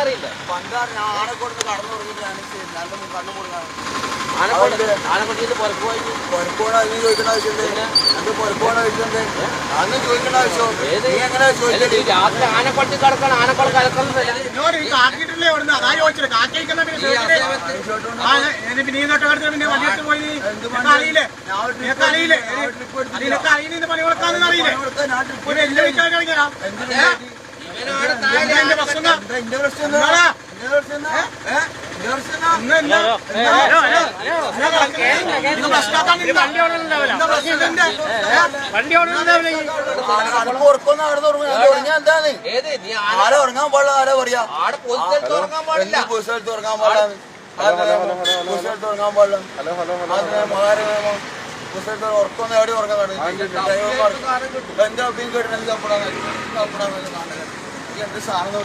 അറിയില്ല. പണ്ട് ആനക്കോട് കടന്നു തുടങ്ങിയിട്ട് കണ്ണു കൊടുക്കാൻ ആനക്കൊണ്ടിന്ന് പുറത്ത് പോയി പൊരക്കോട് അതിന് ചോദിക്കേണ്ട ആവശ്യമുണ്ട്. അത് പൊരക്കോട് ആവശ്യമുണ്ട്. അന്ന് ചോദിക്കേണ്ട ആവശ്യം നീ എങ്ങനെ ചോദിച്ചത്? രാത്രി ആനക്കൊട്ടി കിടക്കണം, ആനക്കൊള കലക്കുന്നില്ല. ആരെ ഉറങ്ങാൻ പാടില്ല, ആരാ പറയാ പൊതുസ്ഥലത്ത് ഉറങ്ങാൻ പാടില്ല. പുസ്തകത്ത് ഉറങ്ങാൻ പാടില്ല, പുസ്തകത്ത് ഉറങ്ങാൻ പാടില്ല. പുസ്തകത്തിൽ ഉറക്കൊന്നും എവിടെ ഉറങ്ങാൻ എന്റെ ഒപ്പിയും കേട്ടിട്ട് എനിക്ക് അപ്പടാൻ എന്ത് സാധനം